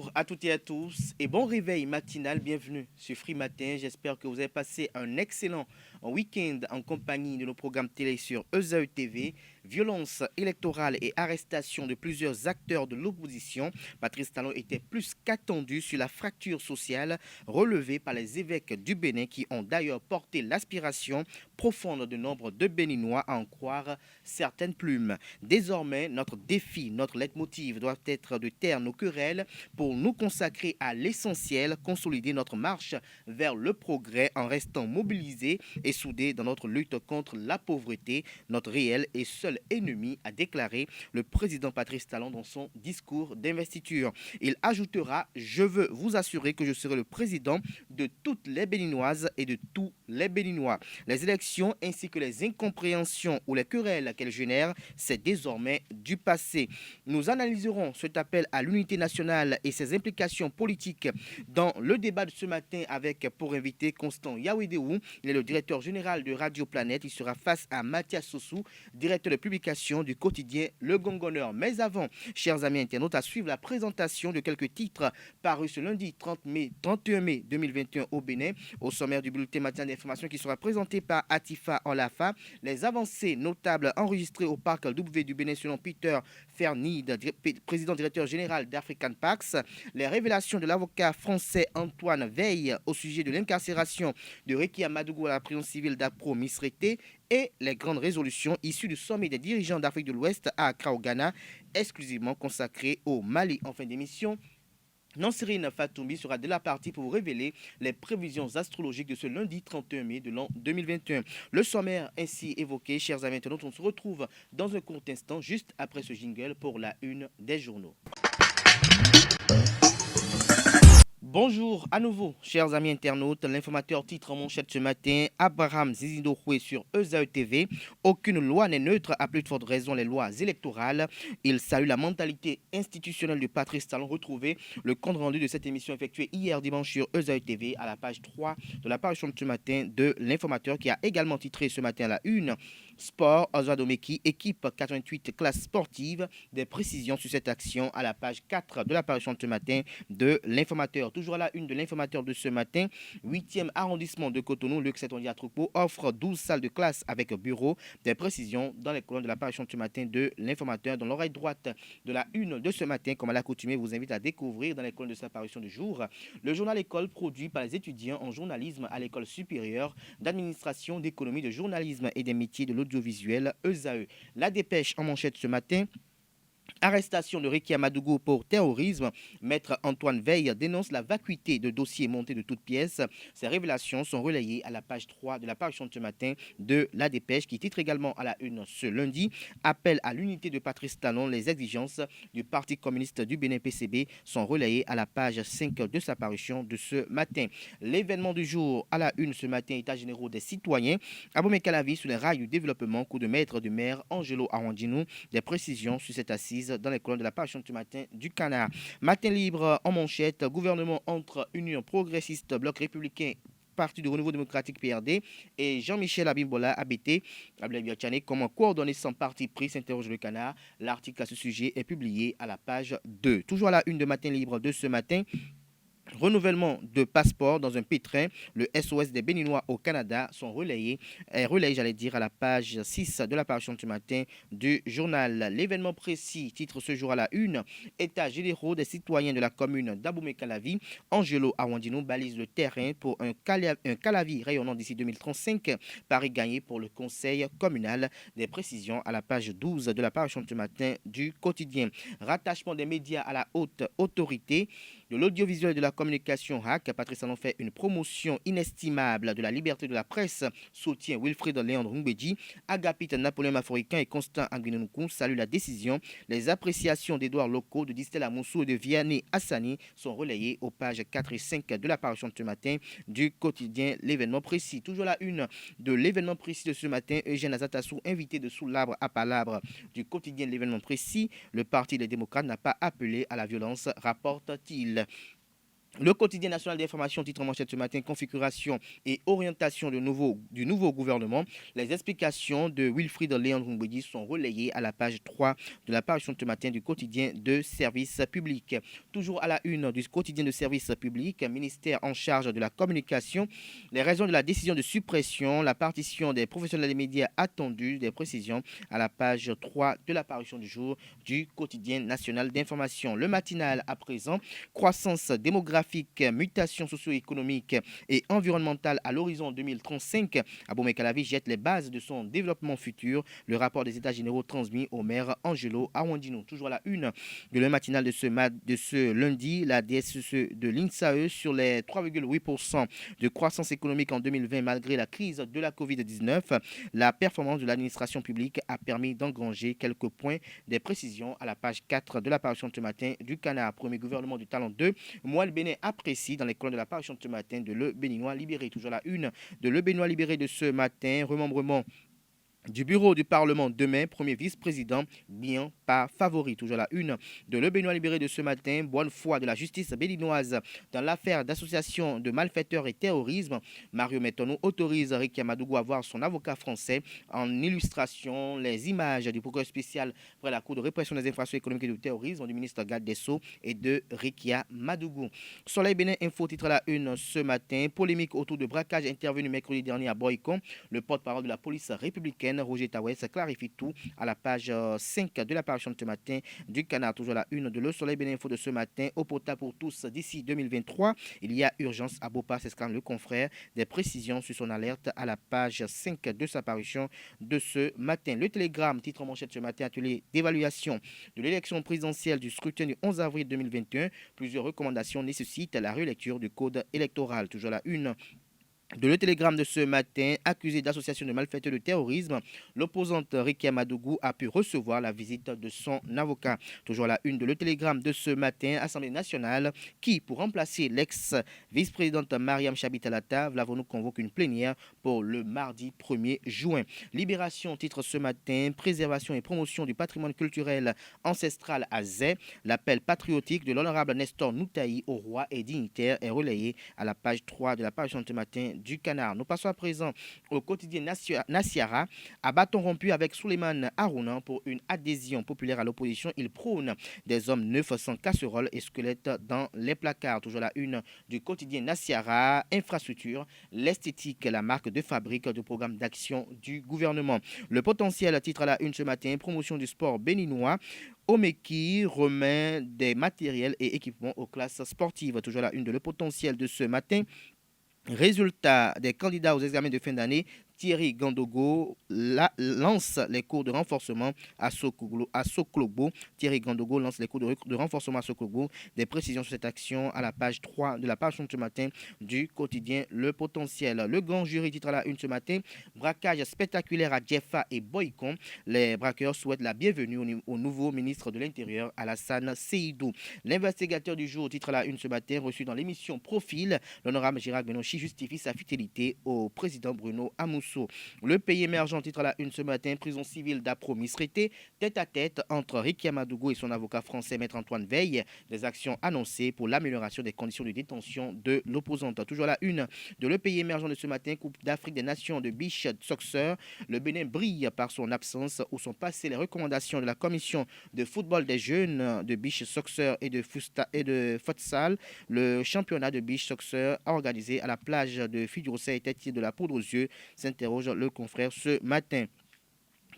Bonjour à toutes et à tous et bon réveil matinal, bienvenue sur Free Matin. J'espère que vous avez passé un excellent week-end en compagnie de nos programmes télé sur ESAE TV. Violence électorale et arrestation de plusieurs acteurs de l'opposition. Patrice Talon était plus qu'attendu sur la fracture sociale relevée par les évêques du Bénin qui ont d'ailleurs porté l'aspiration profonde de nombre de Béninois à en croire certaines plumes. Désormais, notre défi, notre leitmotiv doit être de taire nos querelles pour nous consacrer à l'essentiel, consolider notre marche vers le progrès en restant mobilisés et soudés dans notre lutte contre la pauvreté, notre réel et seul ennemi, a déclaré le président Patrice Talon dans son discours d'investiture. Il ajoutera: je veux vous assurer que je serai le président de toutes les Béninoises et de tous les Béninois. Les élections ainsi que les incompréhensions ou les querelles qu'elles génèrent, c'est désormais du passé. Nous analyserons cet appel à l'unité nationale et ses implications politiques dans le débat de ce matin avec pour invité Constant Yawedewou. Il est le directeur général de Radio Planète. Il sera face à Mathias Sossou, directeur de publication du quotidien Le Gongoneur. Mais avant, chers amis internautes, à suivre la présentation de quelques titres parus ce lundi 31 mai 2021 au Bénin. Au sommaire du bulletin matin d'information qui sera présenté par Atifa Olafa, les avancées notables enregistrées au parc W du Bénin selon Peter Fernide, président directeur général d'African Pax, les révélations de l'avocat français Antoine Veil au sujet de l'incarcération de Rekia Madougou à la prison civile d'Apro Misrete et les grandes résolutions issues du sommet des dirigeants d'Afrique de l'Ouest à Accra au Ghana, exclusivement consacré au Mali. En fin d'émission, Nansirine Fatoumbi sera de la partie pour vous révéler les prévisions astrologiques de ce lundi 31 mai de l'an 2021. Le sommaire ainsi évoqué, chers amis internautes, on se retrouve dans un court instant, juste après ce jingle pour la une des journaux. Bonjour à nouveau, chers amis internautes. L'informateur titre en manchette ce matin: Abraham Zizindokwe sur ESAE TV. Aucune loi n'est neutre, à plus de forte raison les lois électorales. Il salue la mentalité institutionnelle de Patrice Talon. Retrouvez le compte rendu de cette émission effectuée hier dimanche sur ESAE TV à la page 3 de la parution de ce matin de l'informateur qui a également titré ce matin à la une: Sport, Oswald Omeki, équipe 88 classe sportive. Des précisions sur cette action à la page 4 de la parution de ce matin de l'informateur. Toujours à la une de l'informateur de ce matin, 8e arrondissement de Cotonou, Luc Setondia Troupeau offre 12 salles de classe avec bureau. Des précisions dans les colonnes de la parution de ce matin de l'informateur. Dans l'oreille droite de la une de ce matin, comme à l'accoutumée, vous invite à découvrir dans les colonnes de sa parution du jour le journal École produit par les étudiants en journalisme à l'École supérieure d'administration, d'économie, de journalisme et des métiers de l'audiovisuel ESAE. La dépêche en manchette ce matin: arrestation de Rekia Madougou pour terrorisme. Maître Antoine Veil dénonce la vacuité de dossiers montés de toutes pièces. Ces révélations sont relayées à la page 3 de la parution de ce matin de La Dépêche qui titre également à la une ce lundi: appel à l'unité de Patrice Talon. Les exigences du Parti communiste du Bénin PCB sont relayées à la page 5 de sa parution de ce matin. L'événement du jour à la une ce matin: état généraux des citoyens. Abomey Calavi sous les rails du développement. Coup de maître du maire Angelo Awandinou. Des précisions sur cette assise dans les colonnes de la parution du matin du Canard. Matin libre en manchette: gouvernement entre Union progressiste, Bloc républicain, Parti du Renouveau démocratique PRD et Jean-Michel Abimbola ABT, comment coordonner sans parti pris, s'interroge le Canard. L'article à ce sujet est publié à la page 2. Toujours à la une de Matin libre de ce matin: renouvellement de passeport dans un pétrin. Le SOS des Béninois au Canada sont relayés, j'allais dire, à la page 6 de la parution de ce matin du journal. L'événement précis titre ce jour à la une: états généraux des citoyens de la commune d'Abomey-Calavi. Angelo Awandino balise le terrain pour un Calavi rayonnant d'ici 2035. Paris gagné pour le conseil communal. Des précisions à la page 12 de la parution de ce matin du quotidien. Rattachement des médias à la haute autorité de l'audiovisuel et de la communication HAC. Patrice Talon fait une promotion inestimable de la liberté de la presse, soutient Wilfried Léandre Ngbeji. Agapite Napoléon Maforicain et Constant Anguinoukou saluent la décision. Les appréciations d'Édouard Locaux, de Distel Amoussou et de Vianney Hassani sont relayées aux pages 4 et 5 de la parution de ce matin du quotidien L'événement précis. Toujours la une de l'événement précis de ce matin: Eugène Azatassou, invité de Sous l'arbre à Palabre du quotidien L'événement précis. Le Parti des démocrates n'a pas appelé à la violence, rapporte-t-il. Le quotidien national d'information, titre en manchette ce matin, configuration et orientation du nouveau gouvernement. Les explications de Wilfried Léon Rumbedi sont relayées à la page 3 de la parution ce matin du quotidien de service public. Toujours à la une du quotidien de service public, ministère en charge de la communication, les raisons de la décision de suppression, la partition des professionnels des médias attendus, des précisions à la page 3 de la parution du jour du quotidien national d'information. Le matinal à présent, croissance démographique, mutation socio-économique et environnementale à l'horizon 2035. Abomey Calavi jette les bases de son développement futur. Le rapport des États généraux transmis au maire Angelo Awandino. Toujours à la une de le matinal de ce lundi, la DSE de l'INSAE sur les 3,8% de croissance économique en 2020 malgré la crise de la Covid-19. La performance de l'administration publique a permis d'engranger quelques points. Des précisions à la page 4 de la parution de ce matin du Canard. Premier gouvernement du Talent 2. Moelle Bénin apprécie dans les colonnes de la parution de ce matin de Le Béninois libéré. Toujours la une de Le Béninois libéré de ce matin. Remembrement du bureau du Parlement demain, premier vice-président, bien pas favori. Toujours la une de Le Béninois libéré de ce matin, bonne foi de la justice béninoise dans l'affaire d'association de malfaiteurs et terrorisme. Mario Metonou autorise Ricky Amadougou à voir son avocat français. En illustration, les images du procureur spécial près la Cour de répression des infractions économiques et du terrorisme du ministre Garde des Sceaux et de Ricky Amadougou. Soleil Bénin Info titre la une ce matin, polémique autour de braquage intervenu mercredi dernier à Boycon. Le porte-parole de la police républicaine Roger Tawes clarifie tout à la page 5 de la parution de ce matin du Canard. Toujours la une de Le Soleil Bénin Info de ce matin. Eau potable pour tous d'ici 2023. Il y a urgence à Bopa, s'exclame le confrère. Des précisions sur son alerte à la page 5 de sa parution de ce matin. Le Télégramme, titre en manchette ce matin, atelier d'évaluation de l'élection présidentielle du scrutin du 11 avril 2021. Plusieurs recommandations nécessitent la relecture du code électoral. Toujours la une de Le Télégramme de ce matin, accusé d'association de malfaiteurs de terrorisme, l'opposante Ricky Amadougou a pu recevoir la visite de son avocat. Toujours la une de Le Télégramme de ce matin, Assemblée nationale, qui, pour remplacer l'ex-vice-présidente Mariam Chabi-Talata, l'avons-nous convoque une plénière pour le mardi 1er juin. Libération, titre ce matin, préservation et promotion du patrimoine culturel ancestral à Zé. L'appel patriotique de l'honorable Nestor Noutaï au roi et dignitaire est relayé à la page 3 de la parution de ce matin du Canard. Nous passons à présent au quotidien Nasiara. À bâton rompu avec Souleymane Harouna pour une adhésion populaire à l'opposition, il prône des hommes neufs sans casseroles et squelettes dans les placards. Toujours la une du quotidien Nasiara. Infrastructure, l'esthétique, la marque de fabrique du programme d'action du gouvernement. Le potentiel, titre à la une ce matin, promotion du sport béninois. Omeki remet des matériels et équipements aux classes sportives. Toujours la une de Le Potentiel de ce matin. Résultat des candidats aux examens de fin d'année, Thierry Gandogo lance les cours de renforcement à Soklobo. Thierry Gandogo lance les cours de renforcement à Soklobo. Des précisions sur cette action à la page 3 de la page de ce matin du quotidien Le Potentiel. Le grand jury titre à la une ce matin, braquage spectaculaire à Djefa et Boycon. Les braqueurs souhaitent la bienvenue au nouveau ministre de l'Intérieur, Alassane Seydou. L'investigateur du jour titre à la une ce matin, reçu dans l'émission Profil, l'honorable Gérard Benochi justifie sa fidélité au président Bruno Amoussou. Le pays émergent titre à la une ce matin, prison civile d'Apro Misrété, tête à tête entre Ricky Amadougou et son avocat français Maître Antoine Veille. Des actions annoncées pour l'amélioration des conditions de détention de l'opposante. Toujours à la une de le pays émergent de ce matin, Coupe d'Afrique des Nations de Beach Soccer. Le Bénin brille par son absence où sont passées les recommandations de la commission de football des jeunes de Beach Soccer et de futsal. Le championnat de Beach Soccer organisé à la plage de Fidjourset était-il de la poudre aux yeux, s'interroge le confrère ce matin.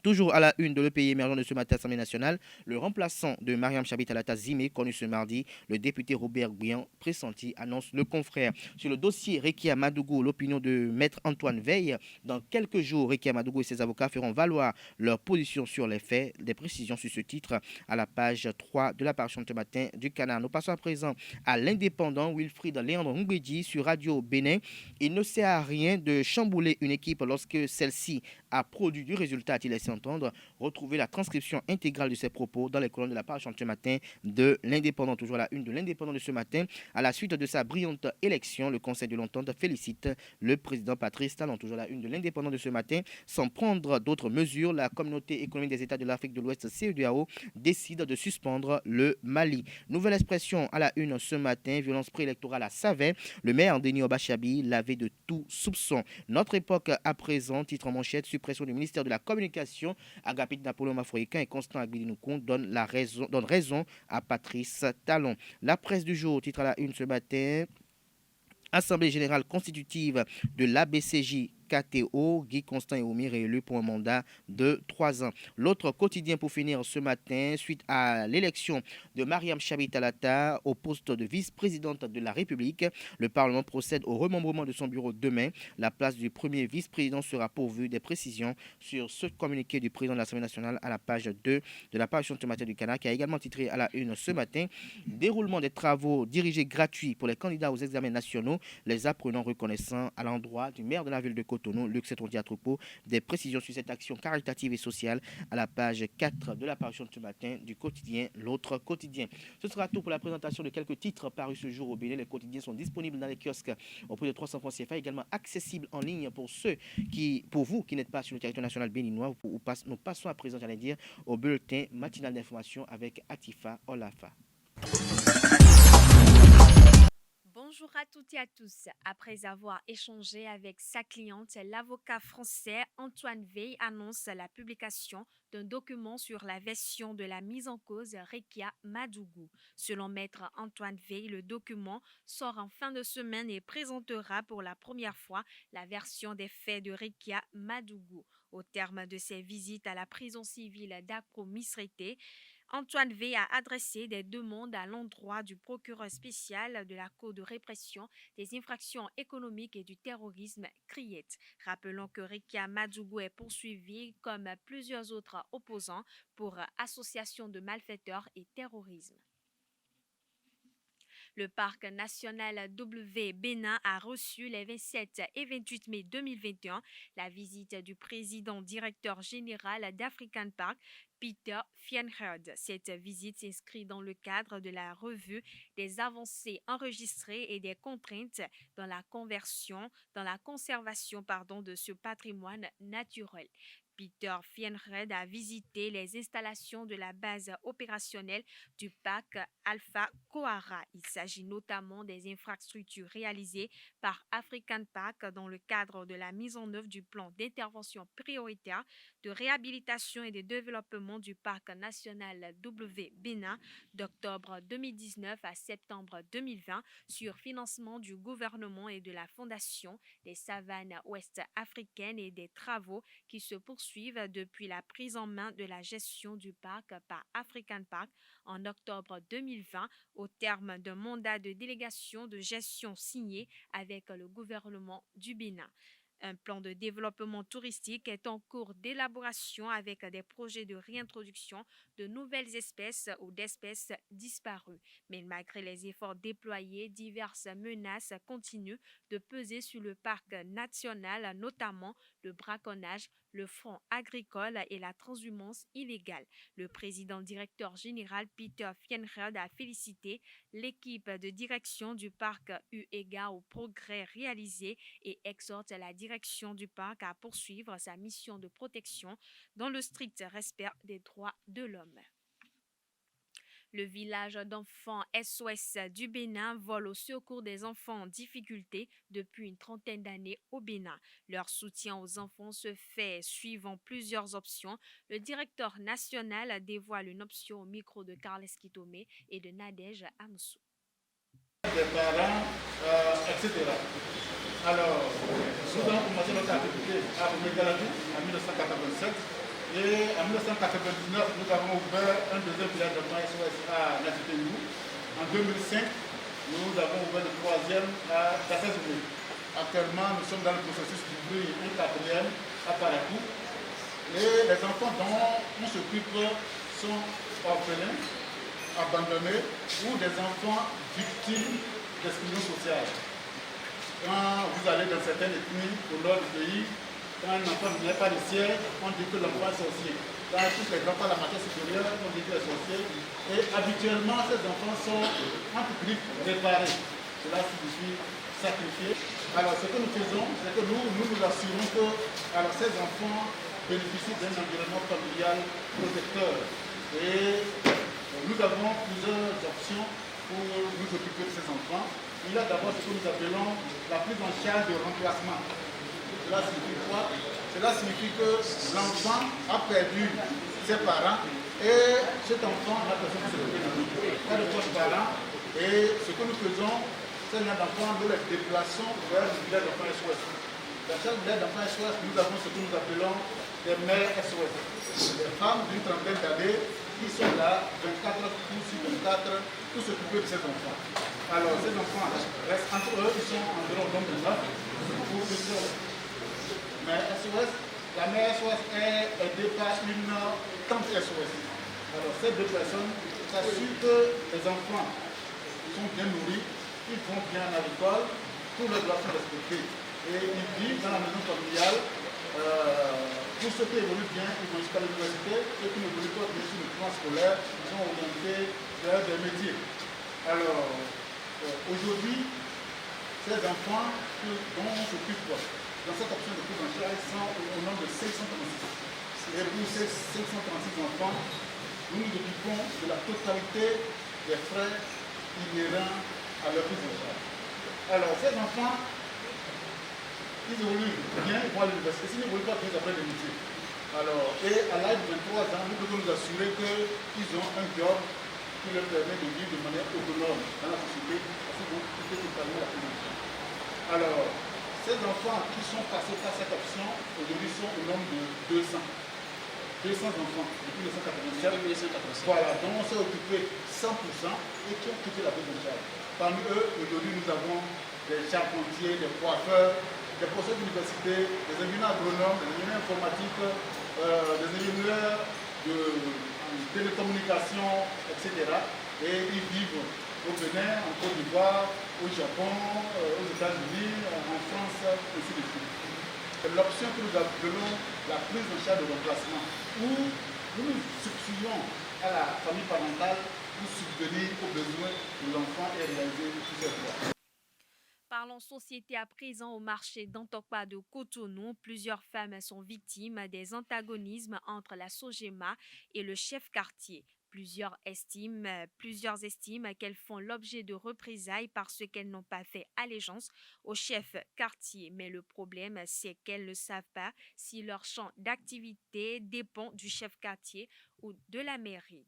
Toujours à la une de le pays émergent de ce matin à l'Assemblée nationale, le remplaçant de Mariam Chabi-Talata Zimé, connu ce mardi, le député Robert Guian, pressenti, annonce le confrère. Sur le dossier Ricky Amadougou, l'opinion de Maître Antoine Veille, dans quelques jours, Ricky Amadougou et ses avocats feront valoir leur position sur les faits. Des précisions sur ce titre à la page 3 de la parution de ce matin du Canard. Nous passons à présent à l'indépendant Wilfried Léandre Nguedi sur Radio Bénin. Il ne sert à rien de chambouler une équipe lorsque celle-ci a produit du résultat, a-t-il laissé laisser entendre. Retrouvez la transcription intégrale de ses propos dans les colonnes de la page ce matin de l'Indépendant. Toujours à la une de l'Indépendant de ce matin. À la suite de sa brillante élection, le Conseil de l'Entente félicite le président Patrice Talon. Toujours à la une de l'Indépendant de ce matin. Sans prendre d'autres mesures, la communauté économique des États de l'Afrique de l'Ouest, CEDEAO, décide de suspendre le Mali. Nouvelle expression à la une ce matin. Violence préélectorale à Savet. Le maire Denis Obachabi lavé de tout soupçon. Notre époque à présent, titre en manchette, suppression du ministère de la Communication. Agapit Napoléon Mafoïcain et Constant Agbilinoukon donnent raison à Patrice Talon. La presse du jour, titre à la une ce matin. Assemblée générale constitutive de l'ABCJ KTO, Guy Constant et Omi réélu pour un mandat de 3 ans. L'autre quotidien pour finir ce matin, suite à l'élection de Mariam Chabi Talata au poste de vice-présidente de la République, le Parlement procède au remembrement de son bureau demain. La place du premier vice-président sera pourvue. Des précisions sur ce communiqué du président de l'Assemblée nationale à la page 2 de la parution ce matin du Canard, qui a également titré à la une ce matin. Déroulement des travaux dirigés gratuits pour les candidats aux examens nationaux, les apprenants reconnaissants à l'endroit du maire de la ville de Cotonou, Luc Setondiatropo. Des précisions sur cette action caritative et sociale à la page 4 de la parution de ce matin du quotidien L'Autre Quotidien. Ce sera tout pour la présentation de quelques titres parus ce jour au Bénin. Les quotidiens sont disponibles dans les kiosques au prix de 300 francs CFA, également accessibles en ligne pour vous qui n'êtes pas sur le territoire national béninois. Nous passons à présent, au bulletin matinal d'information avec Atifa Olafa. Bonjour à toutes et à tous. Après avoir échangé avec sa cliente, l'avocat français Antoine Veil annonce la publication d'un document sur la version de la mise en cause Rekia Madougou. Selon maître Antoine Veil, le document sort en fin de semaine et présentera pour la première fois la version des faits de Rekia Madougou. Au terme de ses visites à la prison civile d'Akro-Misrété, Antoine V a adressé des demandes à l'endroit du procureur spécial de la Cour de répression des infractions économiques et du terrorisme, CRIET. Rappelons que Rekia Madougou est poursuivi comme plusieurs autres opposants pour association de malfaiteurs et terrorisme. Le parc national W Bénin a reçu les 27 et 28 mai 2021 la visite du président directeur général d'African Park, Peter Fienherd. Cette visite s'inscrit dans le cadre de la revue des avancées enregistrées et des contraintes dans la conservation de ce patrimoine naturel. Peter Fienherd a visité les installations de la base opérationnelle du parc Alpha Kohara. Il s'agit notamment des infrastructures réalisées par African Park dans le cadre de la mise en œuvre du plan d'intervention prioritaire de réhabilitation et de développement du parc national W Bénin d'octobre 2019 à septembre 2020 sur financement du gouvernement et de la Fondation des savanes ouest africaines et des travaux qui se poursuivent depuis la prise en main de la gestion du parc par African Park en octobre 2020 au terme d'un mandat de délégation de gestion signé avec le gouvernement du Bénin. Un plan de développement touristique est en cours d'élaboration avec des projets de réintroduction de nouvelles espèces ou d'espèces disparues. Mais malgré les efforts déployés, diverses menaces continuent de peser sur le parc national, notamment le braconnage, le front agricole et la transhumance illégale. Le président directeur général Peter Fienherd a félicité l'équipe de direction du parc eu égard aux progrès réalisés et exhorte la direction du parc à poursuivre sa mission de protection dans le strict respect des droits de l'homme. Le village d'enfants SOS du Bénin vole au secours des enfants en difficulté depuis une trentaine d'années au Bénin. Leur soutien aux enfants se fait suivant plusieurs options. Le directeur national dévoile une option au micro de Carles Kitomé et de Nadège Amsou. Des parents, etc. Alors, nous avons commencé notre activité à Oumégaladi en 1987 et en 1999, nous avons ouvert un deuxième village d'enfants SOS à Natitenou. En 2005, nous avons ouvert le troisième à Kassazoué. Actuellement, nous sommes dans le processus d'ouvrir un quatrième à Parakou. Et les enfants dont on s'occupe sont orphelins, abandonnés ou des enfants victimes d'exclusion sociale. Quand vous allez dans certaines ethnies au nord du pays, Quand un enfant n'est pas de siège, on dit que l'enfant est sorcier. Dans tous les enfants de la matière supérieure, on dit qu'il est sorcier. Et habituellement, ces enfants sont entre griffes réparés. Cela signifie sacrifiés. Alors, ce que nous faisons, c'est que nous assurons que ces enfants bénéficient d'un environnement familial protecteur. Et nous avons plusieurs options pour nous occuper de ces enfants. Il y a d'abord ce que nous appelons la prise en charge de remplacement. Cela signifie quoi? Cela signifie que l'enfant a perdu ses parents et cet enfant n'a personne qui s'occupe de lui. Il y a de forts parents et ce que nous faisons, c'est un enfant, nous les déplaçons vers le village d'enfants SOS. Dans chaque village d'enfants SOS, nous avons ce que nous appelons des mères SOS. Des femmes d'une trentaine d'années qui sont là 24 heures sur 24 pour s'occuper de ces enfants. Alors, ces enfants restent entre eux, ils sont environ au nombre de 9 pour plusieurs mères SOS. La mère SOS est aidée par une tante SOS. Alors, ces deux personnes s'assurent que les enfants sont bien nourris, ils vont bien à l'école, tous leurs droits sont respectés. Et ils vivent dans la maison familiale. Pour ceux qui évoluent bien, ils vont jusqu'à l'université. Ceux qui n'évoluent pas bien sur le plan scolaire, ils sont orientés vers des métiers. Alors, aujourd'hui, ces enfants dont on s'occupe dans cette option de prise en charge sont au nombre de 536. Et pour ces 536 enfants, nous nous occupons de la totalité des frais inhérents à leur prise en charge. Alors, ces enfants, ils évoluent bien, ils vont à l'université. S'ils n'évoluent pas bien, ils apprennent des métiers. Alors, et à l'âge de 23 ans, nous devons nous assurer qu'ils ont un job qui leur permet de vivre de manière autonome dans la société, parce qu'ils vont quitter totalement la prise en charge. Alors, ces enfants qui sont passés par cette option, aujourd'hui sont au nombre de 200. 200 enfants depuis 1987. Voilà, dont on s'est occupé 100% et qui ont quitté la prise en charge. Parmi eux, aujourd'hui, nous avons des charpentiers, des coiffeurs, des professeurs d'université, des ingénieurs agronomes, des ingénieurs informatiques, des ingénieurs de télécommunications, etc. Et ils vivent au Bénin, en Côte d'Ivoire, au Japon, aux États-Unis, en France, ainsi de suite. L'option que nous appelons la prise en charge de remplacement, où nous nous substituons à la famille parentale pour subvenir aux besoins de l'enfant et réaliser tous ses droits. Parlons société à présent. Au marché d'Antokpa de Cotonou, plusieurs femmes sont victimes des antagonismes entre la Sogema et le chef quartier. Plusieurs estiment qu'elles font l'objet de représailles parce qu'elles n'ont pas fait allégeance au chef quartier. Mais le problème, c'est qu'elles ne savent pas si leur champ d'activité dépend du chef quartier ou de la mairie.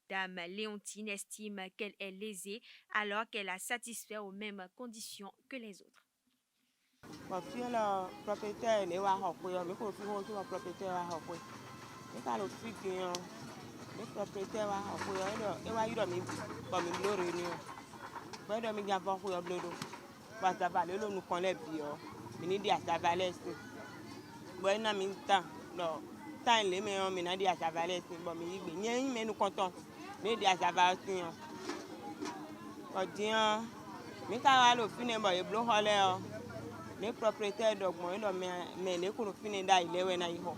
Dame Léontine estime qu'elle est lésée alors qu'elle a satisfait aux mêmes conditions que les autres. Les propriétaires d'augmenter mais les confiner d'ailleurs na iho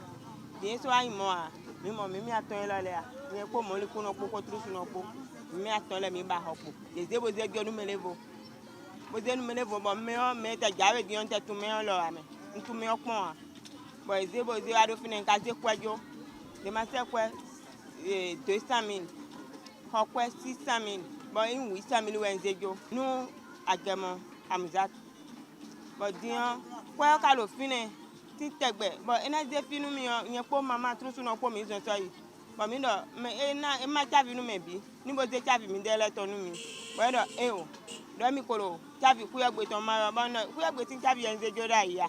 bien so ayi mo a mi mo mi aton la le a ni ko mo le ko no ko tru no ko mi aton le mi ba hopo les ebo ze gyo nu melevo bo ze nu melevo bo me o me ta jawe di on te tu me o lo ame ntu me opon a bo ze ebo ze ado finen ka ze kwajo de ma se kwa 200,000 ho kwa 600,000 bo in 800,000 wenze jo nu agemo amzat but dia kwa ka lo fine ti tegbe but ena je finu mi yen po mama trusu no po mi so so yi but mi do me ena e ma chavi nu me bi ni bo je chavi mi dele tonu mi but do o do mi kolo chavi ku yagbe ton ma ba no ku yagbe ti chavi yen je jo da ya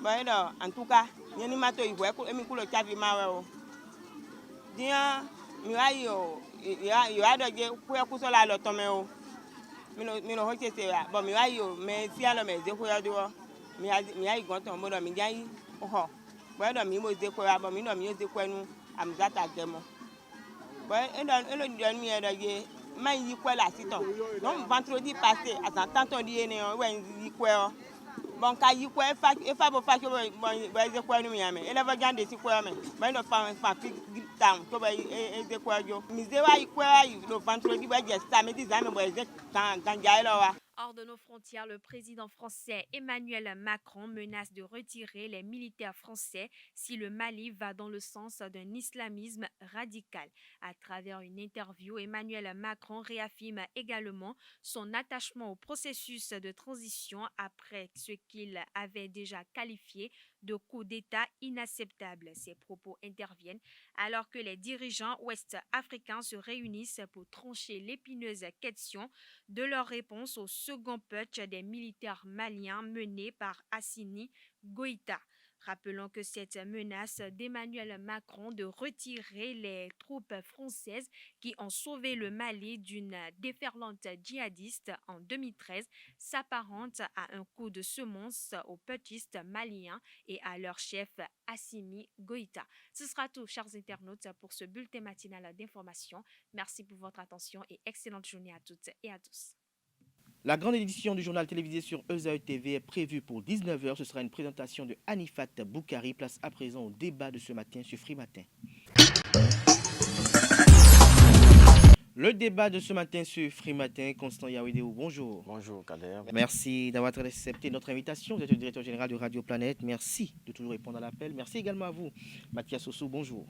but do antuka yen ni ma to iwe ku emi ku lo chavi ma we o dia mi wa yo ya do je ku ya ku so la lo ton me o mi no hoche se ya bo mi wa yo me ti alo me ze ko ya do mi ai gon ton mo do mi jai ho bo do mi mo ze ko ya bo mi no mi ze ko enu am zata gemo bo e do mi e do ye ma yi ko la siton no vendredi passé à tant ton di ene o we yi ko o bon ka yi ko e fa bo fa ko ba ze ko ni yame ele va gande si ko yame ba no fa fi down to ba e ze ko jo mi ze wa yi ko yi lo vendredi ba je sa me di zame bo ze kan ja lo wa. Hors de nos frontières, le président français Emmanuel Macron menace de retirer les militaires français si le Mali va dans le sens d'un islamisme radical. À travers une interview, Emmanuel Macron réaffirme également son attachement au processus de transition après ce qu'il avait déjà qualifié de coup d'État inacceptable. Ces propos interviennent alors que les dirigeants ouest-africains se réunissent pour trancher l'épineuse question de leur réponse au second putsch des militaires maliens mené par Assimi Goïta. Rappelons que cette menace d'Emmanuel Macron de retirer les troupes françaises qui ont sauvé le Mali d'une déferlante djihadiste en 2013 s'apparente à un coup de semonce aux putschistes maliens et à leur chef Assimi Goïta. Ce sera tout, chers internautes, pour ce bulletin matinal d'information. Merci pour votre attention et excellente journée à toutes et à tous. La grande édition du journal télévisé sur ESAE TV est prévue pour 19h. Ce sera une présentation de Anifat Boukari. Place à présent au débat de ce matin sur Free Matin. Le débat de ce matin sur Free Matin, Constant Yawidéou, bonjour. Bonjour Kader. Merci d'avoir accepté notre invitation. Vous êtes le directeur général de Radio Planète. Merci de toujours répondre à l'appel. Merci également à vous, Mathias Sossou, bonjour.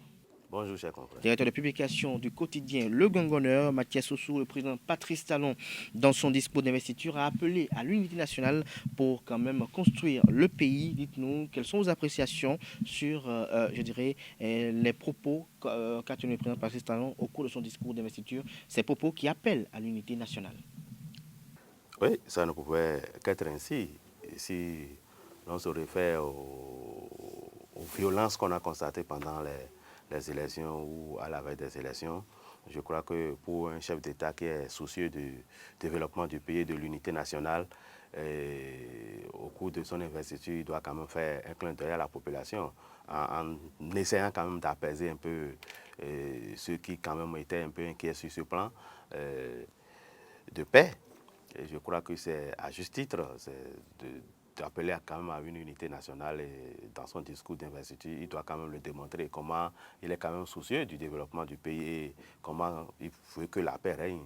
Bonjour, chers confrères. Directeur de publication du quotidien Le Gongonneur, Mathias Sossou, le président Patrice Talon, dans son discours d'investiture, a appelé à l'unité nationale pour quand même construire le pays. Dites-nous, quelles sont vos appréciations sur, les propos qu'a tenu le président Patrice Talon au cours de son discours d'investiture, ces propos qui appellent à l'unité nationale? Oui, ça ne pouvait qu'être ainsi. Si l'on se réfère aux violences qu'on a constatées pendant les élections ou à la veille des élections, je crois que pour un chef d'État qui est soucieux du développement du pays et de l'unité nationale, au cours de son investiture, il doit quand même faire un clin d'œil à la population en essayant quand même d'apaiser un peu ceux qui quand même étaient un peu inquiets sur ce plan de paix. Et je crois que c'est à juste titre d'appeler quand même à une unité nationale et dans son discours d'investiture, il doit quand même le démontrer comment il est quand même soucieux du développement du pays et comment il faut que la paix règne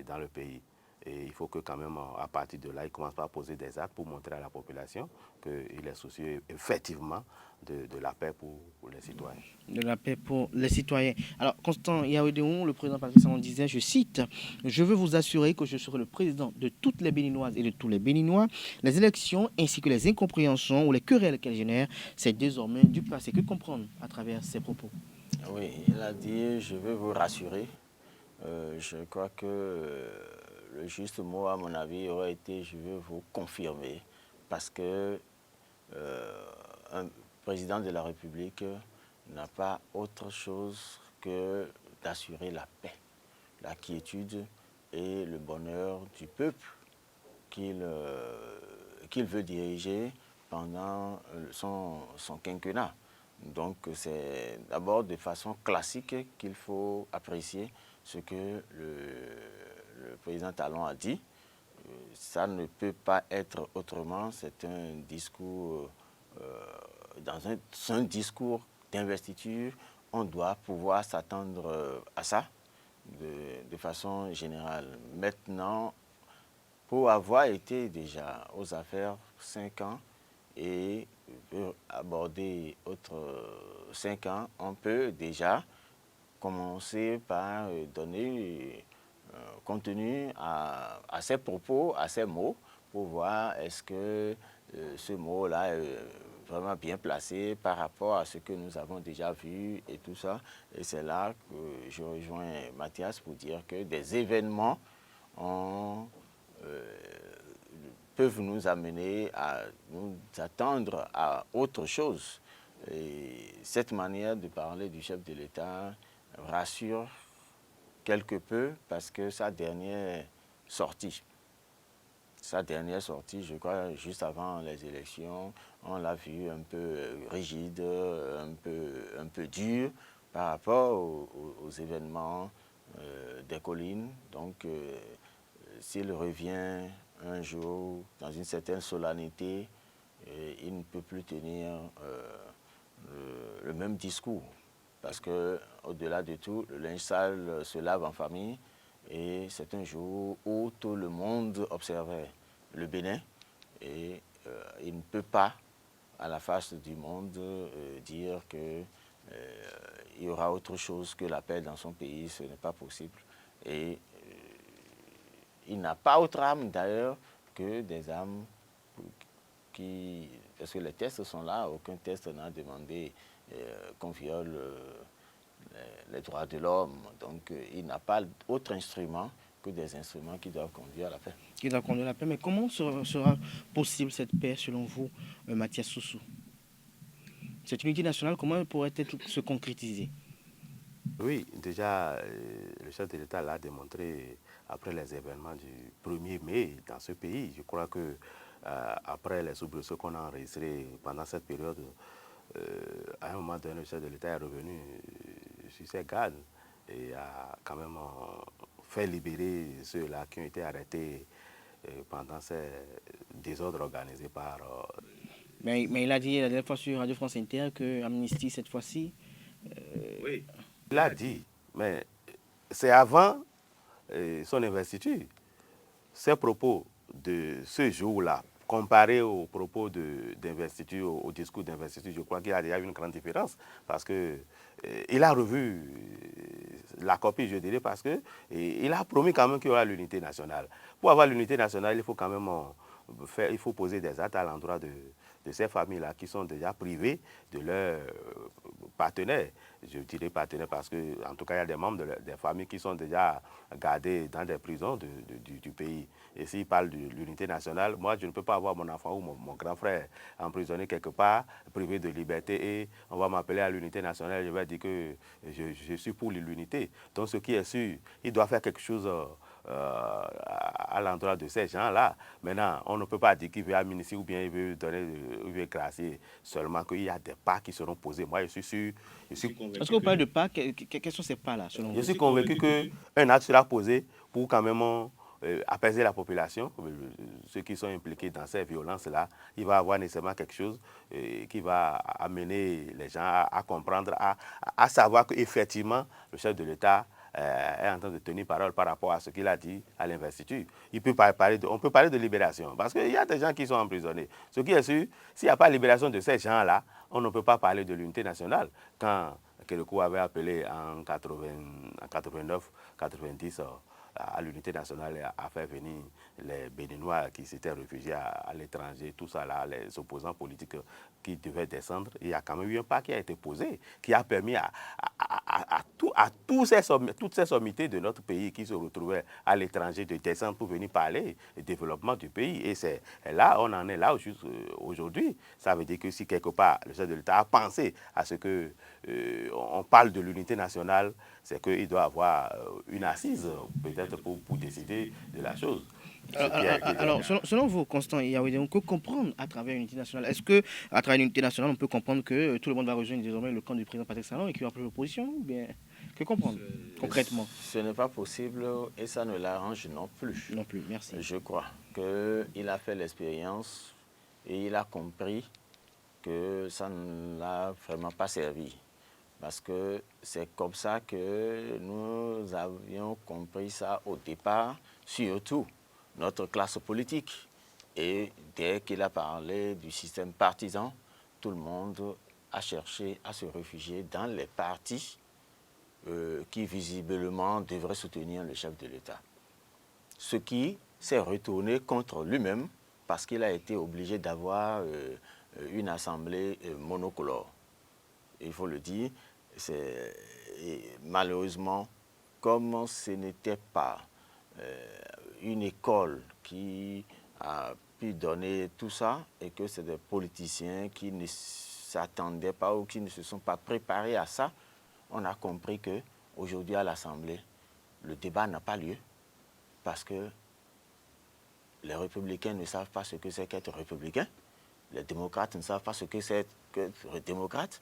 dans le pays. Et il faut que quand même, à partir de là, il commence par poser des actes pour montrer à la population qu'il est soucieux effectivement de la paix pour les citoyens. De la paix pour les citoyens. Alors, Constant Yawidéou, le président Patrice Talon disait, je cite, « Je veux vous assurer que je serai le président de toutes les Béninoises et de tous les Béninois. Les élections ainsi que les incompréhensions ou les querelles qu'elles génèrent, c'est désormais du passé. » Que comprendre à travers ces propos? Oui, il a dit, je veux vous rassurer. Je crois que le juste mot, à mon avis, aurait été, je veux vous confirmer. Parce que un président de la République n'a pas autre chose que d'assurer la paix, la quiétude et le bonheur du peuple qu'il veut diriger pendant son quinquennat. Donc c'est d'abord de façon classique qu'il faut apprécier ce que le président Talon a dit. Ça ne peut pas être autrement, c'est un discours, dans un discours d'investiture, on doit pouvoir s'attendre à ça de façon générale. Maintenant, pour avoir été déjà aux affaires 5 ans et aborder autres 5 ans, on peut déjà commencer par donner contenu à ces propos, à ces mots, pour voir est-ce que ce mot-là est vraiment bien placé par rapport à ce que nous avons déjà vu et tout ça. Et c'est là que je rejoins Mathias pour dire que des événements peuvent nous amener à nous attendre à autre chose. Et cette manière de parler du chef de l'État rassure quelque peu parce que sa dernière sortie, je crois, juste avant les élections, on l'a vu un peu rigide, un peu dur par rapport aux événements des collines. Donc, s'il revient un jour dans une certaine solennité il ne peut plus tenir le même discours. Parce qu'au-delà de tout, le linge sale se lave en famille et c'est un jour où tout le monde observait le Bénin et il ne peut pas, à la face du monde, dire qu'il y aura autre chose que la paix dans son pays. Ce n'est pas possible. Et il n'a pas autre arme d'ailleurs que des armes qui... Parce que les tests sont là, aucun test n'a demandé qu'on viole les droits de l'homme. Donc il n'a pas d'autre instrument que des instruments qui doivent conduire à la paix. Qui doit conduire la paix. Mais comment sera possible cette paix selon vous, Mathias Soussou? Cette unité nationale, comment pourrait-elle se concrétiser? Oui, déjà, le chef de l'État l'a démontré après les événements du 1er mai dans ce pays. Je crois que après les soubresauts qu'on a enregistrés pendant cette période, à un moment donné, le chef de l'État est revenu sur ses gardes et a quand même fait libérer ceux-là qui ont été arrêtés pendant ces désordres organisés par... Mais il a dit la dernière fois sur Radio France Inter que Amnesty, cette fois-ci... Oui, il l'a dit, mais c'est avant son investiture. Ces propos de ce jour-là, comparés aux propos d'investiture, au discours d'investiture, je crois qu'il y a déjà une grande différence parce qu'il a revu la copie, je dirais, parce qu'il a promis quand même qu'il y aura l'unité nationale. Pour avoir l'unité nationale, il faut quand même il faut poser des actes à l'endroit de ces familles-là qui sont déjà privées de leurs partenaires. Je dirais partenaires parce qu'en tout cas, il y a des membres des familles qui sont déjà gardés dans des prisons du pays. Et s'ils parlent de l'unité nationale, moi, je ne peux pas avoir mon enfant ou mon grand frère emprisonné quelque part, privé de liberté, et on va m'appeler à l'unité nationale, je vais dire que je suis pour l'unité. Donc, ce qui est sûr, il doit faire quelque chose à l'endroit de ces gens-là. Maintenant, on ne peut pas dire qu'il veut amnistier ou bien il veut gracier, seulement qu'il y a des pas qui seront posés. Moi, je suis sûr, je suis convaincu. Est-ce que vous parlez de pas? Quels sont ces pas-là, selon vous? Je suis convaincu qu'un acte sera posé pour quand même apaiser la population, ceux qui sont impliqués dans ces violences-là. Il va y avoir nécessairement quelque chose qui va amener les gens à comprendre, à savoir qu'effectivement, le chef de l'État est en train de tenir parole par rapport à ce qu'il a dit à l'investiture. On peut parler de libération, parce qu'il y a des gens qui sont emprisonnés. Ce qui est sûr, s'il n'y a pas libération de ces gens-là, on ne peut pas parler de l'unité nationale. Quand Kérékou avait appelé en 89, 90 à l'unité nationale à faire venir les Béninois qui s'étaient réfugiés à l'étranger, tout ça là, les opposants politiques qui devaient descendre, il y a quand même eu un pas qui a été posé, qui a permis à toutes ces sommités de notre pays qui se retrouvaient à l'étranger de descendre pour venir parler du développement du pays. Et c'est là, on en est là aujourd'hui. Ça veut dire que si quelque part le chef de l'État a pensé à ce que on parle de l'unité nationale, c'est qu'il doit avoir une assise, peut-être pour décider de la chose. Alors, selon vous, Constant Yaoundé, on peut comprendre à travers l'unité nationale. Est-ce qu'à travers l'unité nationale, on peut comprendre que tout le monde va rejoindre désormais le camp du président Patrick Talon et qu'il n'y aura plus d'opposition? Ou bien, que comprendre concrètement? Ce n'est pas possible et ça ne l'arrange non plus. Non plus, merci. Je crois qu'il a fait l'expérience et il a compris que ça ne l'a vraiment pas servi. Parce que c'est comme ça que nous avions compris ça au départ, surtout notre classe politique. Et dès qu'il a parlé du système partisan, tout le monde a cherché à se réfugier dans les partis qui visiblement devraient soutenir le chef de l'État. Ce qui s'est retourné contre lui-même parce qu'il a été obligé d'avoir une assemblée monocolore. Il faut le dire, malheureusement, comme ce n'était pas une école qui a pu donner tout ça et que c'est des politiciens qui ne s'attendaient pas ou qui ne se sont pas préparés à ça, on a compris qu'aujourd'hui à l'Assemblée, le débat n'a pas lieu parce que les républicains ne savent pas ce que c'est qu'être républicain, les démocrates ne savent pas ce que c'est qu'être démocrate,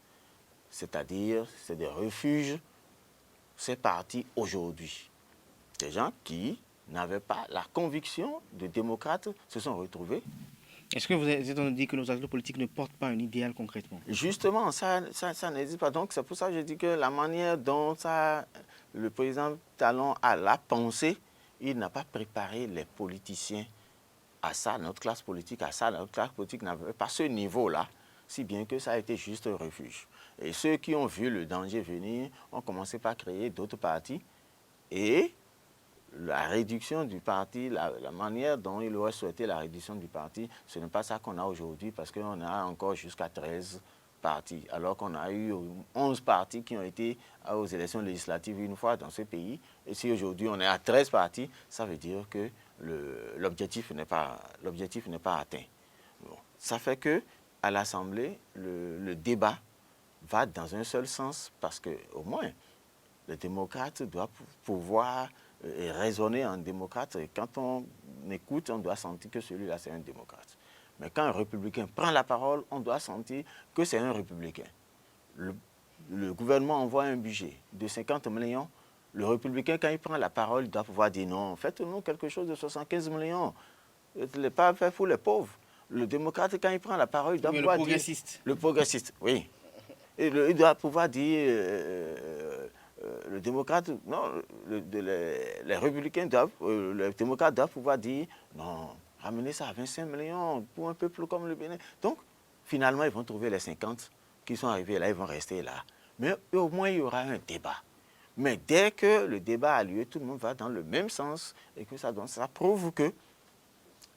c'est-à-dire c'est des refuges, ces partis aujourd'hui. Des gens qui n'avaient pas la conviction de démocrates se sont retrouvés Est-ce que vous êtes en train de dire que nos acteurs politiques ne portent pas un idéal concrètement? Justement, ça n'existe pas. Donc, c'est pour ça que je dis que la manière dont le président Talon a la pensée, il n'a pas préparé les politiciens à ça, notre classe politique, à ça. Notre classe politique n'avait pas ce niveau-là, si bien que ça a été juste un refuge. Et ceux qui ont vu le danger venir ont commencé par créer d'autres partis. Et la réduction du parti, la manière dont il aurait souhaité la réduction du parti, ce n'est pas ça qu'on a aujourd'hui parce qu'on a encore jusqu'à 13 partis, alors qu'on a eu 11 partis qui ont été aux élections législatives une fois dans ce pays. Et si aujourd'hui on est à 13 partis, ça veut dire que l'objectif n'est pas atteint. Bon. Ça fait qu'à l'Assemblée, le débat va dans un seul sens parce qu'au moins, le démocrate doit pouvoir raisonner en démocrate. Et quand on écoute, on doit sentir que celui-là, c'est un démocrate. Mais quand un républicain prend la parole, on doit sentir que c'est un républicain. Le gouvernement envoie un budget de 50 millions. Le républicain, quand il prend la parole, il doit pouvoir dire non, faites-nous quelque chose de 75 millions. Ce n'est pas fait pour les pauvres. Le démocrate, quand il prend la parole, il doit pouvoir dire... Le progressiste, oui. Et il doit pouvoir dire... le démocrate, non, les républicains doivent, les démocrates doivent pouvoir dire non, ramener ça à 25 millions pour un peuple comme le Bénin. Donc, finalement, ils vont trouver les 50 qui sont arrivés là, ils vont rester là. Mais au moins, il y aura un débat. Mais dès que le débat a lieu, tout le monde va dans le même sens et que ça prouve que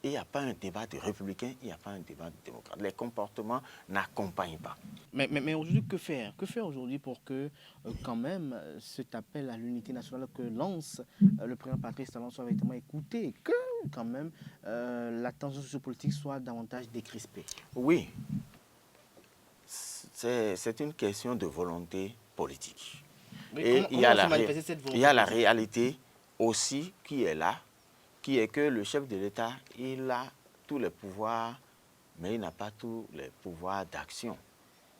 il n'y a pas un débat de républicains, il n'y a pas un débat de démocrates. Les comportements n'accompagnent pas. Mais aujourd'hui, que faire? Que faire aujourd'hui pour que, quand même, cet appel à l'unité nationale que lance le président Patrice Talon soit véritablement écouté et que, quand même, la tension sociopolitique soit davantage décrispée? Oui, c'est une question de volonté politique. Mais et il y a la volonté? Réalité aussi qui est là, qui est que le chef de l'État, il a tous les pouvoirs, mais il n'a pas tous les pouvoirs d'action.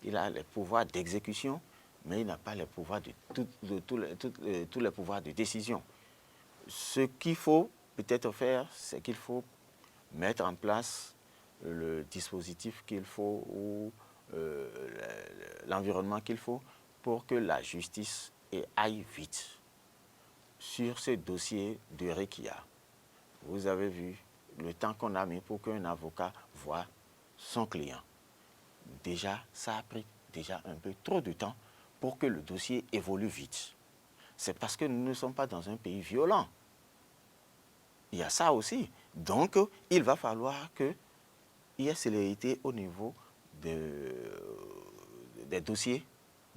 Il a les pouvoirs d'exécution, mais il n'a pas les pouvoirs tous les pouvoirs de décision. Ce qu'il faut peut-être faire, c'est qu'il faut mettre en place le dispositif qu'il faut ou l'environnement qu'il faut pour que la justice aille vite. Sur ce dossier de Rekia, vous avez vu le temps qu'on a mis pour qu'un avocat voie son client. Déjà, ça a pris déjà un peu trop de temps pour que le dossier évolue vite. C'est parce que nous ne sommes pas dans un pays violent. Il y a ça aussi. Donc, il va falloir qu'il y ait célérité au niveau des dossiers,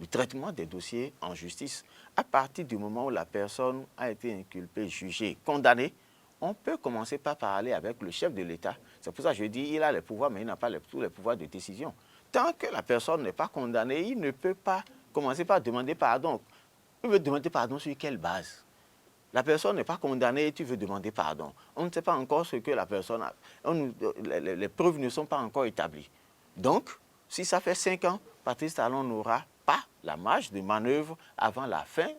du traitement des dossiers en justice. À partir du moment où la personne a été inculpée, jugée, condamnée, on peut commencer par parler avec le chef de l'État. C'est pour ça que je dis qu'il a les pouvoirs, mais il n'a pas tous les pouvoirs de décision. Tant que la personne n'est pas condamnée, il ne peut pas commencer par demander pardon. Il veut demander pardon sur quelle base? La personne n'est pas condamnée et tu veux demander pardon. On ne sait pas encore ce que la personne a. Les preuves ne sont pas encore établies. Donc, si ça fait 5 ans, Patrice Talon n'aura pas la marge de manœuvre avant la fin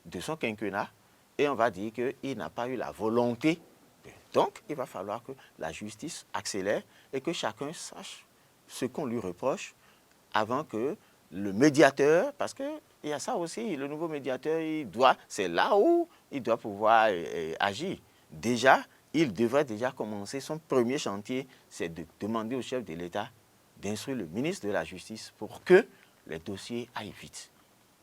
de son quinquennat et on va dire qu'il n'a pas eu la volonté. Donc, il va falloir que la justice accélère et que chacun sache ce qu'on lui reproche avant que le médiateur, parce qu'il y a ça aussi, le nouveau médiateur, c'est là où il doit pouvoir agir. Déjà, il devrait déjà commencer son premier chantier, c'est de demander au chef de l'État d'instruire le ministre de la Justice pour que les dossiers aillent vite.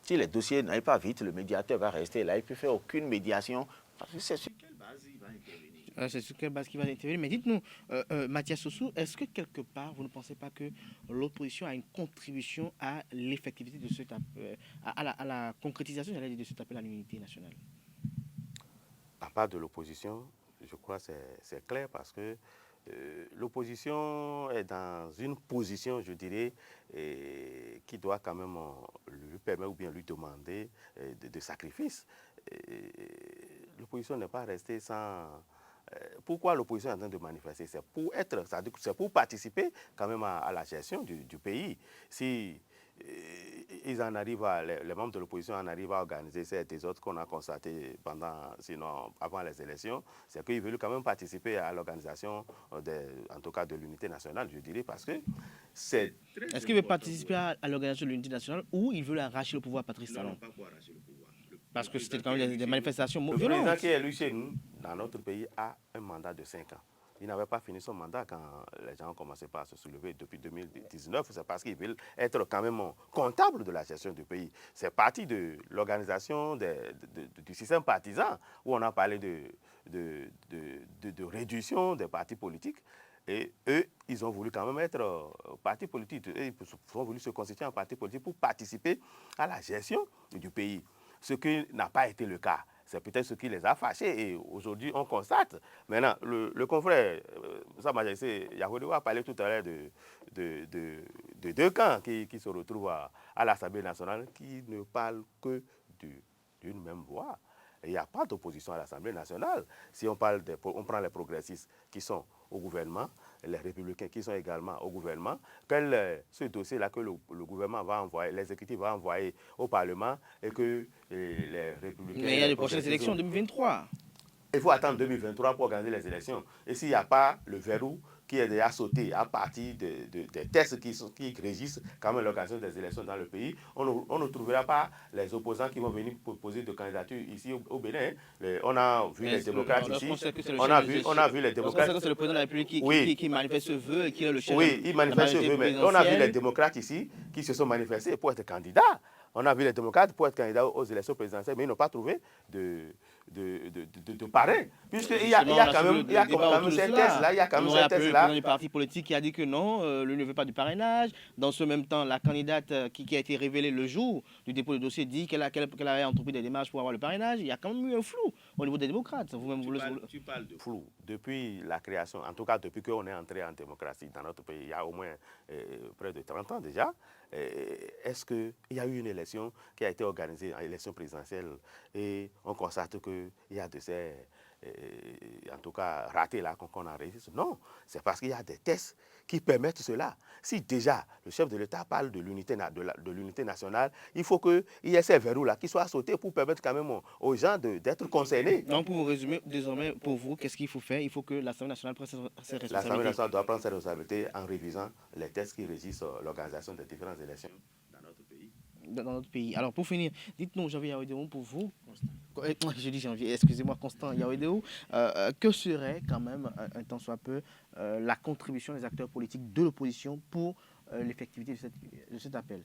Si les dossiers n'aillent pas vite, le médiateur va rester là, il ne peut faire aucune médiation, parce que c'est sur quelle base il va intervenir. C'est sur quelle base qu'il va intervenir. Mais dites-nous, Mathias Sossou, est-ce que quelque part, vous ne pensez pas que l'opposition a une contribution à l'effectivité de cet appel, à la concrétisation de cet appel à l'unité nationale? À part de l'opposition, je crois que c'est clair parce que l'opposition est dans une position, je dirais, qui doit quand même lui permettre ou bien lui demander de sacrifice. L'opposition n'est pas restée sans... Pourquoi l'opposition est en train de manifester? C'est pour être, c'est pour participer quand même à la gestion du pays. Si ils en arrivent les membres de l'opposition en arrivent à organiser ces désordres qu'on a constatés avant les élections, c'est qu'ils veulent quand même participer à l'organisation, en tout cas de l'unité nationale, je dirais, parce que c'est... Est-ce qu'il veut participer à l'organisation de l'unité nationale ou il veut arracher le pouvoir à Patrice Talon? Non, pas pour arracher le pouvoir. Parce que c'était quand même des manifestations violentes. violentes. Le président qui est élu chez nous, dans notre pays, a un mandat de 5 ans. Il n'avait pas fini son mandat quand les gens ont commencé par se soulever depuis 2019. C'est parce qu'ils veulent être quand même comptables de la gestion du pays. C'est parti de l'organisation du système partisan où on a parlé de réduction des partis politiques. Et eux, ils ont voulu quand même être partis politiques. Ils ont voulu se constituer en parti politique pour participer à la gestion du pays. Ce qui n'a pas été le cas. C'est peut-être ce qui les a fâchés et aujourd'hui on constate. Maintenant, le confrère, Sa Majesté Yahoudou a parlé tout à l'heure de deux camps qui se retrouvent à l'Assemblée nationale qui ne parlent que d'une même voix. Il n'y a pas d'opposition à l'Assemblée nationale. Si on prend les progressistes qui sont au gouvernement, les républicains qui sont également au gouvernement, ce dossier-là que le gouvernement va envoyer, l'exécutif va envoyer au Parlement et que les républicains... Mais il y a les prochaines élections en 2023. Il faut attendre 2023 pour organiser les élections. Et s'il n'y a pas le verrou qui est déjà sauté à partir des tests qui régissent quand même l'organisation des élections dans le pays, on ne trouvera pas les opposants qui vont venir proposer de candidature ici au Bénin. On a vu les démocrates ici. On a vu les démocrates. C'est le président de la République qui manifeste ce vœu et qui est le chef. Oui, il manifeste ce vœu, mais on a vu les démocrates ici qui se sont manifestés pour être candidats. On a vu les démocrates pour être candidats aux élections présidentielles, mais ils n'ont pas trouvé de parrain. Puisqu'il y a quand même ces thèses-là. Il y a quand même ces thèses-là. Le parti politique qui a dit que non, lui ne veut pas du parrainage. Dans ce même temps, la candidate qui a été révélée le jour du dépôt du dossier dit qu'elle avait entrepris des démarches pour avoir le parrainage. Il y a quand même eu un flou au niveau des démocrates. Tu parles de flou. Depuis la création, en tout cas depuis qu'on est entré en démocratie dans notre pays, il y a au moins près de 30 ans déjà, est-ce qu'il y a eu une élection qui a été organisée, une élection présidentielle, et on constate qu'il y a de ces, en tout cas, ratés là qu'on enregistre? Non, c'est parce qu'il y a des tests qui permettent cela. Si déjà le chef de l'État parle de l'unité nationale, il faut qu'il y ait ces verrous-là qui soient sautés pour permettre quand même aux gens d'être concernés. Donc, pour vous résumer, désormais, pour vous, qu'est-ce qu'il faut faire? Il faut que l'Assemblée nationale prenne ses responsabilités. L'Assemblée nationale doit prendre ses responsabilités en révisant les tests qui régissent l'organisation des différentes élections dans notre pays. Dans notre pays. Alors, pour finir, dites-nous, Janvier Yaoudéou, pour vous, je dis Janvier, excusez-moi, Constant Yaoudéou, que serait quand même, un temps soit peu, la contribution des acteurs politiques de l'opposition pour l'effectivité de cet appel?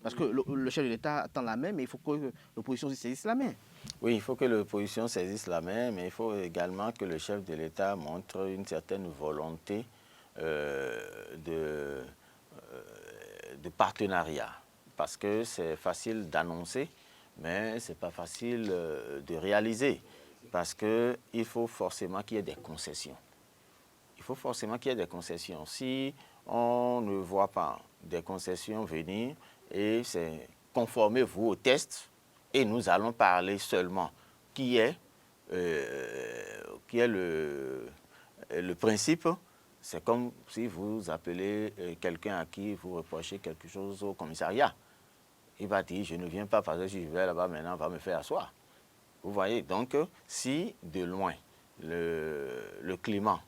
Parce que le chef de l'État tend la main, mais il faut que l'opposition saisisse la main. Oui, il faut que l'opposition saisisse la main, mais il faut également que le chef de l'État montre une certaine volonté de partenariat. Parce que c'est facile d'annoncer, mais ce n'est pas facile de réaliser. Parce qu'il faut forcément qu'il y ait des concessions. Il faut forcément qu'il y ait des concessions. Si on ne voit pas des concessions venir, et c'est conformez-vous au test, et nous allons parler seulement qui est le principe. C'est comme si vous appelez quelqu'un à qui vous reprochez quelque chose au commissariat. Il va dire, je ne viens pas parce que si je vais là-bas maintenant, on va me faire asseoir. Vous voyez, donc si de loin le climat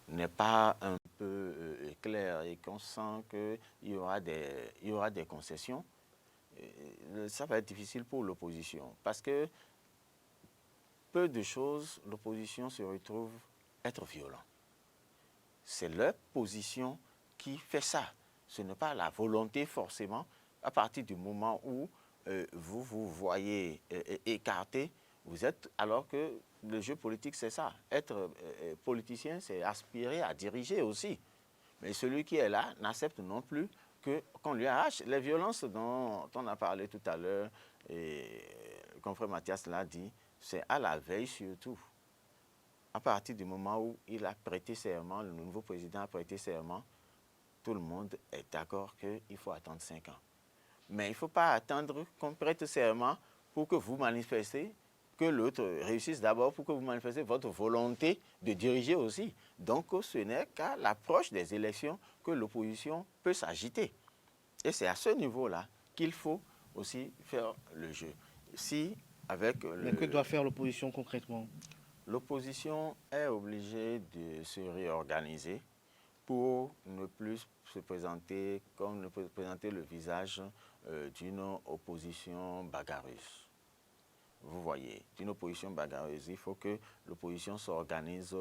n'est pas un peu clair et qu'on sent qu'il y aura des concessions, ça va être difficile pour l'opposition. Parce que peu de choses, l'opposition se retrouve être violent. C'est leur position qui fait ça. Ce n'est pas la volonté forcément. À partir du moment où vous vous voyez écarté, vous êtes, alors que le jeu politique, c'est ça. Être politicien, c'est aspirer à diriger aussi. Mais celui qui est là n'accepte non plus qu'on lui arrache. Les violences dont on a parlé tout à l'heure, et le confrère Mathias l'a dit, c'est à la veille surtout. À partir du moment où il a prêté serment, le nouveau président a prêté serment, tout le monde est d'accord qu'il faut attendre 5 ans. Mais il ne faut pas attendre qu'on prête serment pour que vous manifestez, que l'autre réussisse d'abord, pour que vous manifestez votre volonté de diriger aussi. Donc ce n'est qu'à l'approche des élections que l'opposition peut s'agiter. Et c'est à ce niveau-là qu'il faut aussi faire le jeu. Si, avec Mais que doit faire l'opposition concrètement? L'opposition est obligée de se réorganiser pour ne plus se présenter comme ne peut présenter le visage d'une opposition bagarreuse. Vous voyez, d'une opposition bagarreuse, il faut que l'opposition s'organise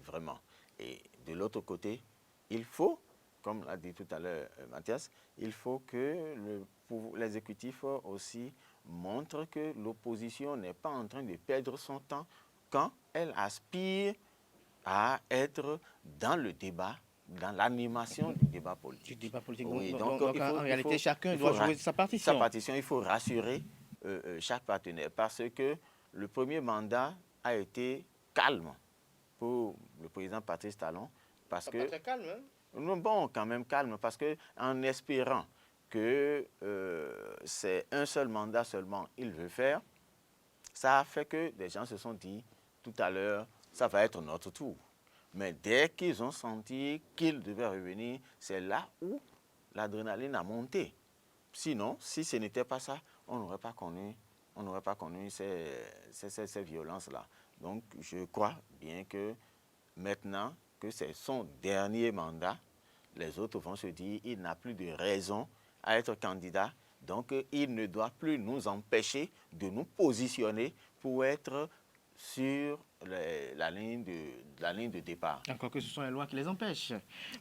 vraiment. Et de l'autre côté, il faut, comme l'a dit tout à l'heure Mathias, il faut que l'exécutif aussi montre que l'opposition n'est pas en train de perdre son temps quand elle aspire à être dans le débat, dans l'animation du débat politique. Du débat politique. Oui, donc en réalité, chacun doit jouer sa partition. Sa partition, il faut rassurer chaque partenaire parce que le premier mandat a été calme pour le président Patrice Talon. Parce que, pas très calme, hein? Bon, quand même calme, parce qu'en espérant que c'est un seul mandat seulement il veut faire, ça a fait que des gens se sont dit tout à l'heure, ça va être notre tour. Mais dès qu'ils ont senti qu'ils devaient revenir, c'est là où l'adrénaline a monté. Sinon, si ce n'était pas ça, on n'aurait pas connu ces violences-là. Donc, je crois bien que maintenant que c'est son dernier mandat, les autres vont se dire qu'il n'a plus de raison à être candidat. Donc, il ne doit plus nous empêcher de nous positionner pour être sur la ligne de départ. Encore que ce sont les lois qui les empêchent.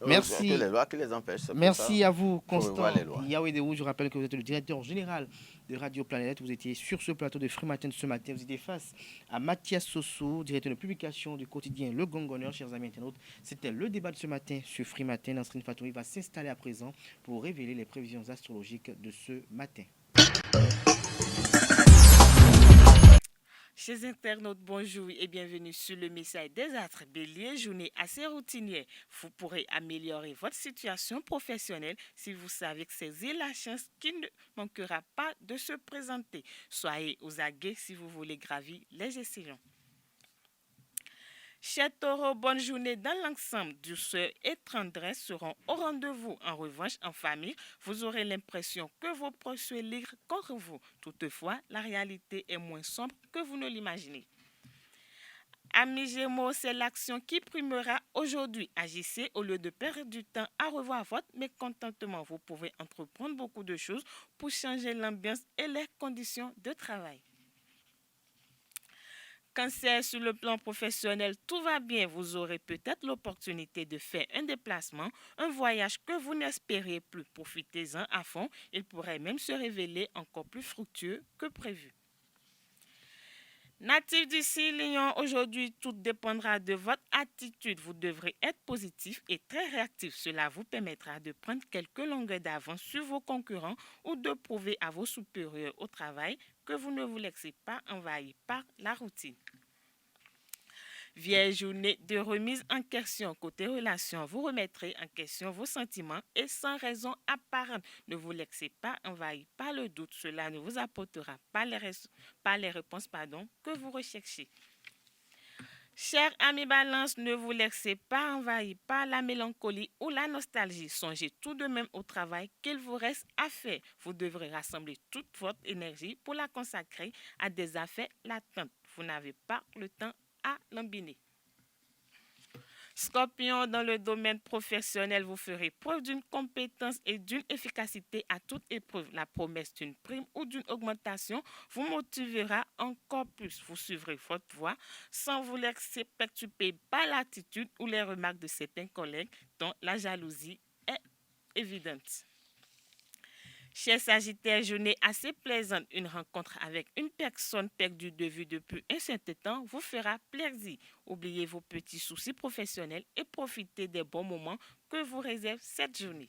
Merci. Les lois qui les empêchent. Merci à vous, Constant Yaouédéou. Je rappelle que vous êtes le directeur général de Radio Planète. Vous étiez sur ce plateau de Free Matin ce matin. Vous étiez face à Mathias Soso, directeur de publication du quotidien Le Gongonneur. Chers amis internautes, c'était le débat de ce matin sur Free Matin. Nasrine Fatouri va s'installer à présent pour révéler les prévisions astrologiques de ce matin. Chers internautes, bonjour et bienvenue sur le message des astres. Bélier, journée assez routinière. Vous pourrez améliorer votre situation professionnelle si vous savez saisir la chance qui ne manquera pas de se présenter. Soyez aux aguets si vous voulez gravir les échelons. Chers taureaux, bonne journée dans l'ensemble. Douceur et tendresse seront au rendez-vous. En revanche, en famille, vous aurez l'impression que vos proches se liguent contre vous. Toutefois, la réalité est moins sombre que vous ne l'imaginez. Amis Gémeaux, c'est l'action qui primera aujourd'hui. Agissez au lieu de perdre du temps à revoir votre mécontentement. Vous pouvez entreprendre beaucoup de choses pour changer l'ambiance et les conditions de travail. Cancer, sur le plan professionnel, tout va bien. Vous aurez peut-être l'opportunité de faire un déplacement, un voyage que vous n'espériez plus. Profitez-en à fond. Il pourrait même se révéler encore plus fructueux que prévu. Natif du signe Lion, aujourd'hui, tout dépendra de votre attitude. Vous devrez être positif et très réactif. Cela vous permettra de prendre quelques longueurs d'avance sur vos concurrents ou de prouver à vos supérieurs au travail que vous ne vous laissez pas envahir par la routine. Vieille journée de remise en question. Côté relations, vous remettrez en question vos sentiments et sans raison apparente. Ne vous laissez pas envahir par le doute. Cela ne vous apportera pas les réponses que vous recherchez. Chers amis Balance, ne vous laissez pas envahir par la mélancolie ou la nostalgie. Songez tout de même au travail qu'il vous reste à faire. Vous devrez rassembler toute votre énergie pour la consacrer à des affaires latentes. Vous n'avez pas le temps à l'embiner. Scorpion, dans le domaine professionnel, vous ferez preuve d'une compétence et d'une efficacité à toute épreuve. La promesse d'une prime ou d'une augmentation vous motivera encore plus. Vous suivrez votre voie sans vous laisser perturber par l'attitude ou les remarques de certains collègues dont la jalousie est évidente. Chers Sagittaires, journée assez plaisante. Une rencontre avec une personne perdue de vue depuis un certain temps vous fera plaisir. Oubliez vos petits soucis professionnels et profitez des bons moments que vous réserve cette journée.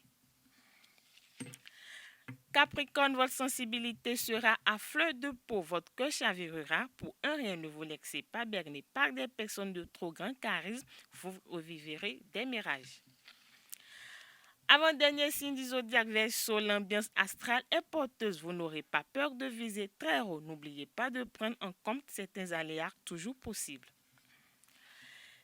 Capricorne, votre sensibilité sera à fleur de peau. Votre cœur chavirera pour un rien. Ne vous laissez pas berner par des personnes de trop grand charisme. Vous revivrez des mirages. Avant-dernier signe du zodiaque Verseau, l'ambiance astrale est porteuse. Vous n'aurez pas peur de viser très haut. N'oubliez pas de prendre en compte certains aléas toujours possibles.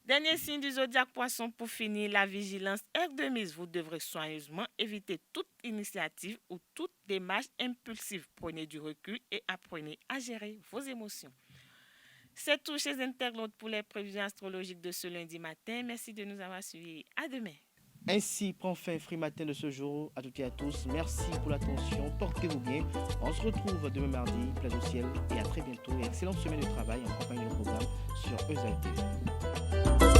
Dernier signe du zodiaque poisson pour finir, la vigilance est de mise. Vous devrez soigneusement éviter toute initiative ou toute démarche impulsive. Prenez du recul et apprenez à gérer vos émotions. C'est tout chez Internautes pour les prévisions astrologiques de ce lundi matin. Merci de nous avoir suivis. À demain. Ainsi prend fin Free Matin de ce jour. À toutes et à tous, merci pour l'attention. Portez-vous bien. On se retrouve demain mardi, place au ciel. Et à très bientôt. Et excellente semaine de travail en compagnie de programme sur ESA TV.